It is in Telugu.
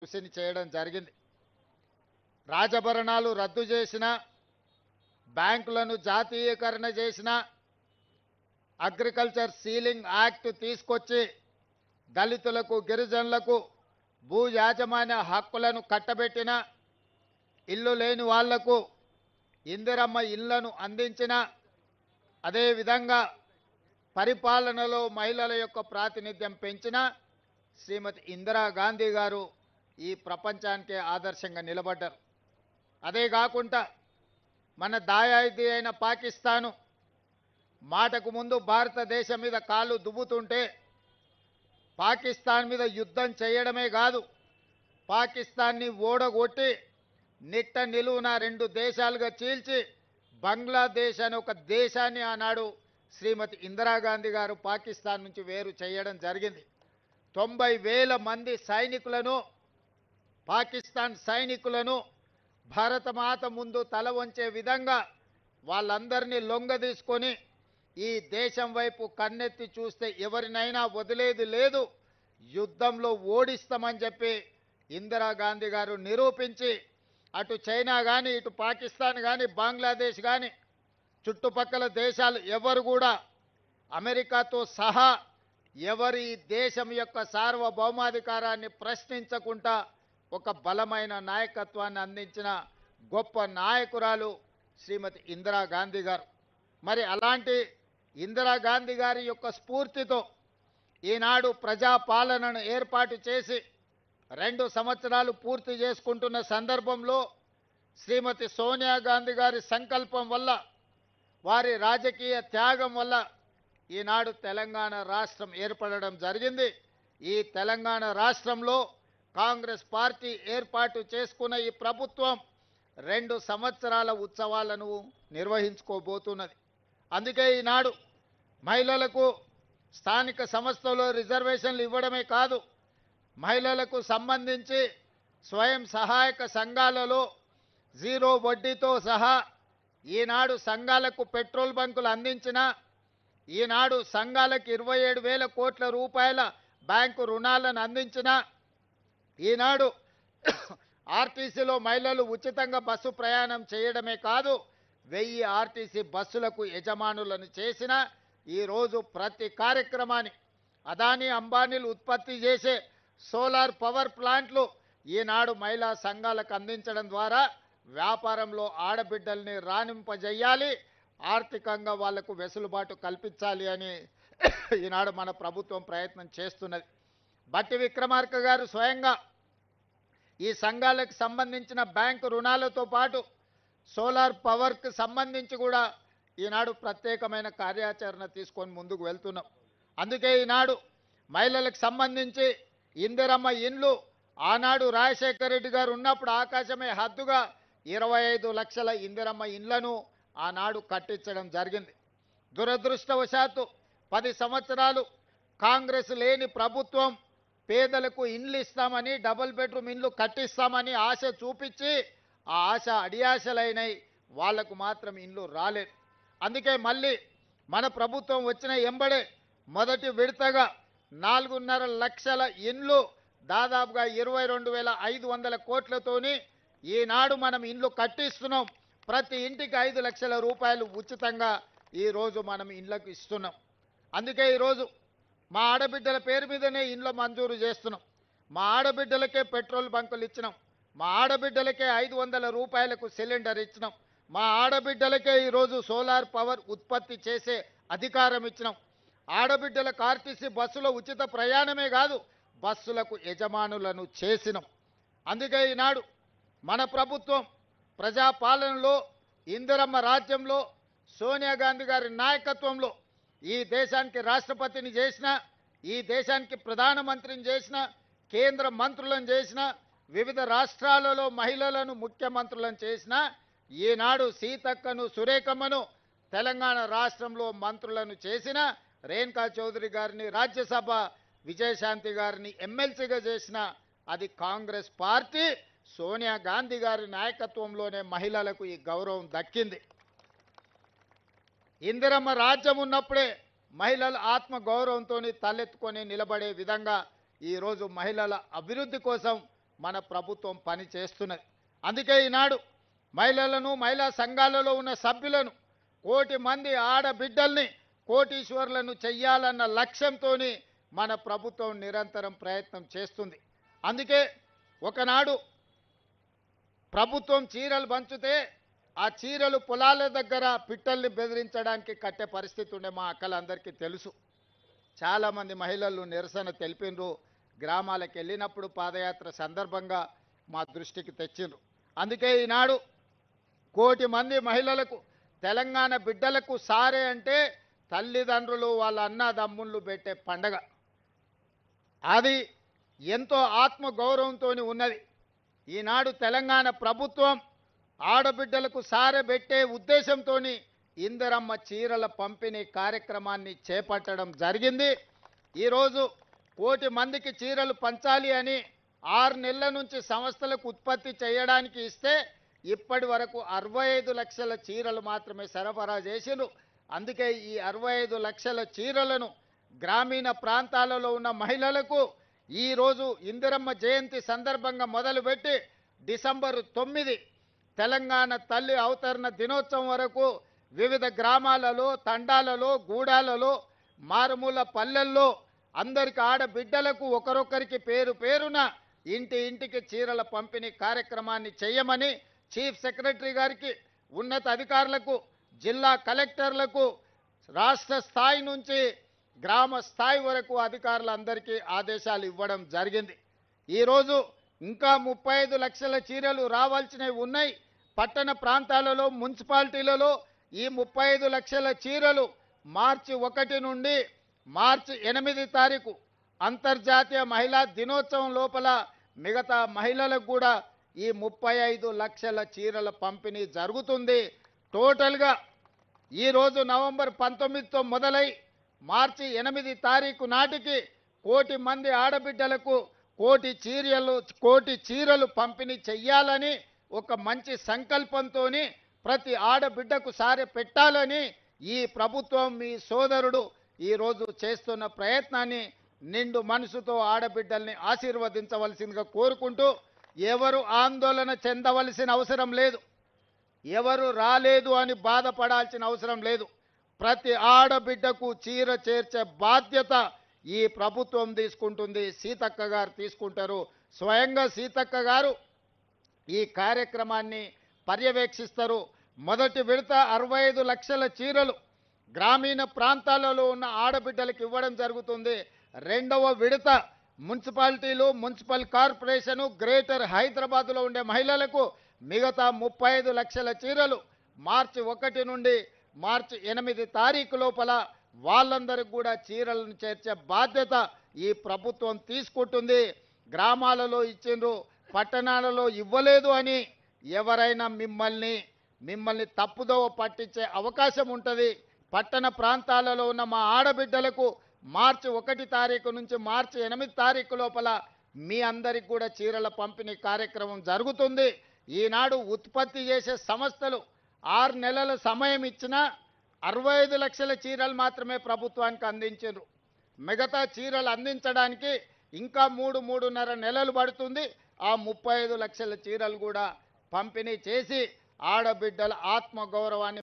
కృషిని చేయడం జరిగింది. రాజభరణాలు రద్దు చేసిన, బ్యాంకులను జాతీయకరణ చేసిన, అగ్రికల్చర్ సీలింగ్ యాక్ట్ తీసుకొచ్చి దళితులకు గిరిజనులకు భూ యాజమాన్య హక్కులను కట్టబెట్టిన, ఇల్లు లేని వాళ్లకు ఇందిరమ్మ ఇళ్లను అందించిన, అదేవిధంగా పరిపాలనలో మహిళల యొక్క ప్రాతినిధ్యం పెంచిన శ్రీమతి ఇందిరాగాంధీ గారు ఈ ప్రపంచానికే ఆదర్శంగా నిలబడ్డారు. అదే కాకుండా మన దాయాది అయిన పాకిస్తాను మాటకు ముందు భారతదేశం మీద కాళ్ళు దువ్వుతుంటే పాకిస్తాన్ మీద యుద్ధం చేయడమే కాదు, పాకిస్తాన్ని ఓడగొట్టి నిట్ట నిలువున 2 దేశాలుగా చీల్చి బంగ్లాదేశ్ అనే ఒక దేశాన్ని ఆనాడు శ్రీమతి ఇందిరాగాంధీ గారు పాకిస్తాన్ నుంచి వేరు చేయడం జరిగింది. 90,000 మంది సైనికులను, పాకిస్తాన్ సైనికులను భారతమాత ముందు తల వంచే విధంగా వాళ్ళందరినీ లొంగదీసుకొని ఈ దేశం వైపు కన్నెత్తి చూస్తే ఎవరినైనా వదిలేది లేదు, యుద్ధంలో ఓడిస్తామని చెప్పి ఇందిరాగాంధీ గారు నిరూపించి అటు చైనా కానీ, ఇటు పాకిస్తాన్ కానీ, బంగ్లాదేశ్ కానీ చుట్టుపక్కల దేశాలు ఎవరు కూడా అమెరికాతో సహా ఎవరి దేశం యొక్క సార్వభౌమాధికారాన్ని ప్రశ్నించకుండా ఒక బలమైన నాయకత్వాన్ని అందించిన గొప్ప నాయకురాలు శ్రీమతి ఇందిరాగాంధీ గారు. మరి అలాంటి ఇందిరాగాంధీ గారి యొక్క స్ఫూర్తితో ఈనాడు ప్రజాపాలనను ఏర్పాటు చేసి 2 సంవత్సరాలు పూర్తి చేసుకుంటున్న సందర్భంలో శ్రీమతి సోనియా గాంధీ గారి సంకల్పం వల్ల, వారి రాజకీయ త్యాగం వల్ల ఈనాడు తెలంగాణ రాష్ట్రం ఏర్పడడం జరిగింది. ఈ తెలంగాణ రాష్ట్రంలో కాంగ్రెస్ పార్టీ ఏర్పాటు చేసుకున్న ఈ ప్రభుత్వం 2 సంవత్సరాల ఉత్సవాలను నిర్వహించుకోబోతున్నది. అందుకే ఈనాడు మహిళలకు స్థానిక సంస్థల్లో రిజర్వేషన్లు ఇవ్వడమే కాదు, మహిళలకు సంబంధించి స్వయం సహాయక సంఘాలలో 0 వడ్డీతో సహా ఈనాడు సంఘాలకు పెట్రోల్ బంకులు అందించిన, ఈనాడు సంఘాలకు 27,000 కోట్ల రూపాయల బ్యాంకు రుణాలను అందించిన, ఈనాడు ఆర్టీసీలో మహిళలు ఉచితంగా బస్సు ప్రయాణం చేయడమే కాదు 1000 ఆర్టీసీ బస్సులకు యజమానులను చేసిన, ఈరోజు ప్రతి కార్యక్రమాన్ని అదానీ అంబానీలు ఉత్పత్తి చేసే సోలార్ పవర్ ప్లాంట్లు ఈనాడు మహిళా సంఘాలకు అందించడం ద్వారా వ్యాపారంలో ఆడబిడ్డల్ని రాణింపజేయాలి, ఆర్థికంగా వాళ్లకు వెసులుబాటు కల్పించాలి అని ఈనాడు మన ప్రభుత్వం ప్రయత్నం చేస్తున్నది. బట్టి విక్రమార్క గారు స్వయంగా ఈ సంఘాలకు సంబంధించిన బ్యాంకు రుణాలతో పాటు సోలార్ పవర్కి సంబంధించి కూడా ఈనాడు ప్రత్యేకమైన కార్యాచరణ తీసుకొని ముందుకు వెళ్తున్నాం. అందుకే ఈనాడు మహిళలకు సంబంధించి ఇందిరమ్మ ఇండ్లు ఆనాడు రాజశేఖర రెడ్డి గారు ఉన్నప్పుడు ఆకాశమే హద్దుగా 25 లక్షల ఇందిరమ్మ ఇండ్లను ఆనాడు కట్టించడం జరిగింది. దురదృష్టవశాత్తు 10 సంవత్సరాలు కాంగ్రెస్ లేని ప్రభుత్వం పేదలకు ఇండ్లు ఇస్తామని, డబుల్ బెడ్రూమ్ ఇండ్లు కట్టిస్తామని ఆశ చూపించి ఆ ఆశ అడియాశలైనవి, వాళ్లకు మాత్రం ఇండ్లు రాలేదు. అందుకే మళ్ళీ మన ప్రభుత్వం వచ్చిన ఎంబడే మొదటి విడతగా 4.5 లక్షల ఇండ్లు దాదాపుగా 22,500 కోట్లతోని ఈనాడు మనం ఇండ్లు కట్టిస్తున్నాం. ప్రతి ఇంటికి 5 లక్షల రూపాయలు ఉచితంగా ఈరోజు మనం ఇండ్లకు ఇస్తున్నాం. అందుకే ఈరోజు మా ఆడబిడ్డల పేరు మీదనే ఇండ్లు మంజూరు చేస్తున్నాం, మా ఆడబిడ్డలకే పెట్రోల్ బంకులు ఇచ్చినాం, మా ఆడబిడ్డలకే 500 రూపాయలకు సిలిండర్ ఇచ్చినాం, మా ఆడబిడ్డలకే ఈరోజు సోలార్ పవర్ ఉత్పత్తి చేసే అధికారం ఇచ్చినాం, ఆడబిడ్డలకు ఆర్టీసీ బస్సులో ఉచిత ప్రయాణమే కాదు బస్సులకు యజమానులను చేసినాం. అందుకే ఈనాడు మన ప్రభుత్వం ప్రజాపాలనలో ఇందిరమ్మ రాజ్యంలో సోనియా గాంధీ గారి నాయకత్వంలో ఈ దేశానికి రాష్ట్రపతిని చేసిన, ఈ దేశానికి ప్రధానమంత్రిని చేసిన, కేంద్ర మంత్రులను చేసిన, వివిధ రాష్ట్రాలలో మహిళలను ముఖ్యమంత్రులను చేసిన, ఈనాడు సీతక్కను సురేఖమ్మను తెలంగాణ రాష్ట్రంలో మంత్రులను చేసిన, రేణుకా చౌదరి గారిని రాజ్యసభ, విజయశాంతి గారిని ఎమ్మెల్సీగా చేసిన అది కాంగ్రెస్ పార్టీ సోనియా గాంధీ గారి నాయకత్వంలోనే మహిళలకు ఈ గౌరవం దక్కింది. ఇందిరమ్మ రాజ్యం ఉన్నప్పుడే మహిళలు ఆత్మ గౌరవంతో తలెత్తుకొని నిలబడే విధంగా ఈరోజు మహిళల అభివృద్ధి కోసం మన ప్రభుత్వం పని చేస్తున్నది. అందుకే ఈనాడు మహిళలను, మహిళా సంఘాలలో ఉన్న సభ్యులను, 1 కోటి మంది ఆడబిడ్డల్ని కోటీశ్వర్లను చెయ్యాలన్న లక్ష్యంతో మన ప్రభుత్వం నిరంతరం ప్రయత్నం చేస్తుంది. అందుకే ఒకనాడు ప్రభుత్వం చీరలు పంచితే ఆ చీరలు పొలాల దగ్గర పిట్టల్ని బెదిరించడానికి కట్టే పరిస్థితి ఉండే మా అక్కలందరికీ తెలుసు. చాలామంది మహిళలు నిరసన తెలిపినరు. గ్రామాలకు వెళ్ళినప్పుడు పాదయాత్ర సందర్భంగా మా దృష్టికి తెచ్చిండ్రు. అందుకే ఈనాడు 1 కోటి మంది మహిళలకు, తెలంగాణ బిడ్డలకు సారే అంటే తల్లిదండ్రులు వాళ్ళ అన్నదమ్ముళ్ళు పెట్టే పండగ. అది ఎంతో ఆత్మగౌరవంతో ఉన్నది. ఈనాడు తెలంగాణ ప్రభుత్వం ఆడబిడ్డలకు సారె పెట్టే ఉద్దేశంతో ఇందిరమ్మ చీరల పంపిణీ కార్యక్రమాన్ని చేపట్టడం జరిగింది. ఈరోజు 1 కోటి మందికి చీరలు పంచాలి అని 6 నెలల నుంచి సంస్థలకు ఉత్పత్తి చేయడానికి ఇస్తే ఇప్పటి వరకు 65 లక్షల చీరలు మాత్రమే సరఫరా చేసిండ్రు. అందుకే ఈ 65 లక్షల చీరలను గ్రామీణ ప్రాంతాలలో ఉన్న మహిళలకు ఈరోజు ఇందిరమ్మ జయంతి సందర్భంగా మొదలుపెట్టి డిసెంబర్ 9 తెలంగాణ తల్లి అవతరణ దినోత్సవం వరకు వివిధ గ్రామాలలో, తండాలలో, గూడాలలో, మారుమూల పల్లెల్లో అందరికి ఆడబిడ్డలకు ఒకరొకరికి పేరు పేరున ఇంటికి చీరల పంపిణీ కార్యక్రమాన్ని చేయమని చీఫ్ సెక్రటరీ గారికి, ఉన్నత అధికారులకు, జిల్లా కలెక్టర్లకు, రాష్ట్ర స్థాయి నుంచి గ్రామ స్థాయి వరకు అధికారులందరికీ ఆదేశాలు ఇవ్వడం జరిగింది. ఈరోజు ఇంకా 35 లక్షల చీరలు రావాల్సినవి ఉన్నాయి. పట్టణ ప్రాంతాలలో, మున్సిపాలిటీలలో ఈ 35 లక్షల చీరలు మార్చి 1 నుండి మార్చి 8 తారీఖు అంతర్జాతీయ మహిళా దినోత్సవం లోపల మిగతా మహిళలకు కూడా ఈ 35 లక్షల చీరల పంపిణీ జరుగుతుంది. టోటల్గా ఈరోజు నవంబర్ 19తో మొదలై మార్చి 8 తారీఖు నాటికి 1 కోటి మంది ఆడబిడ్డలకు 1 కోటి చీరలు పంపిణీ చెయ్యాలని ఒక మంచి సంకల్పంతో ప్రతి ఆడబిడ్డకు సారె పెట్టాలని ఈ ప్రభుత్వం, మీ సోదరుడు ఈరోజు చేస్తున్న ప్రయత్నాన్ని నిండు మనసుతో ఆడబిడ్డల్ని ఆశీర్వదించవలసిందిగా కోరుకుంటూ, ఎవరు ఆందోళన చెందవలసిన అవసరం లేదు, ఎవరు రాలేదు అని బాధపడాల్సిన అవసరం లేదు. ప్రతి ఆడబిడ్డకు చీర చేర్చే బాధ్యత ఈ ప్రభుత్వం తీసుకుంటుంది, సీతక్క గారు తీసుకుంటారు. స్వయంగా సీతక్క గారు ఈ కార్యక్రమాన్ని పర్యవేక్షిస్తారు. మొదటి విడత 65 లక్షల చీరలు గ్రామీణ ప్రాంతాలలో ఉన్న ఆడబిడ్డలకు ఇవ్వడం జరుగుతుంది. రెండవ విడత మున్సిపాలిటీలు, మున్సిపల్ కార్పొరేషను, గ్రేటర్ హైదరాబాద్లో ఉండే మహిళలకు మిగతా 35 లక్షల చీరలు మార్చి 1 నుండి మార్చి 8 తారీఖు లోపల వాళ్ళందరికీ కూడా చీరలను చేర్చే బాధ్యత ఈ ప్రభుత్వం తీసుకుంటుంది. గ్రామాలలో ఇచ్చిండ్రు, పట్టణాలలో ఇవ్వలేదు అని ఎవరైనా మిమ్మల్ని తప్పుదోవ పట్టించే అవకాశం ఉంటుంది. పట్టణ ప్రాంతాలలో ఉన్న మా ఆడబిడ్డలకు మార్చి 1 తారీఖు నుంచి మార్చి 8 తారీఖు లోపల మీ అందరికి కూడా చీరల పంపిణీ కార్యక్రమం జరుగుతుంది. ఈనాడు ఉత్పత్తి చేసే సంస్థలు 6 నెలల సమయం ఇచ్చినా 65 లక్షల చీరలు మాత్రమే ప్రభుత్వానికి అందించారు. మిగతా చీరలు అందించడానికి ఇంకా 3-3.5 నెలలు పడుతుంది. ఆ 35 లక్షల చీరలు కూడా పంపిణీ చేసి ఆడబిడ్డల ఆత్మగౌరవాన్ని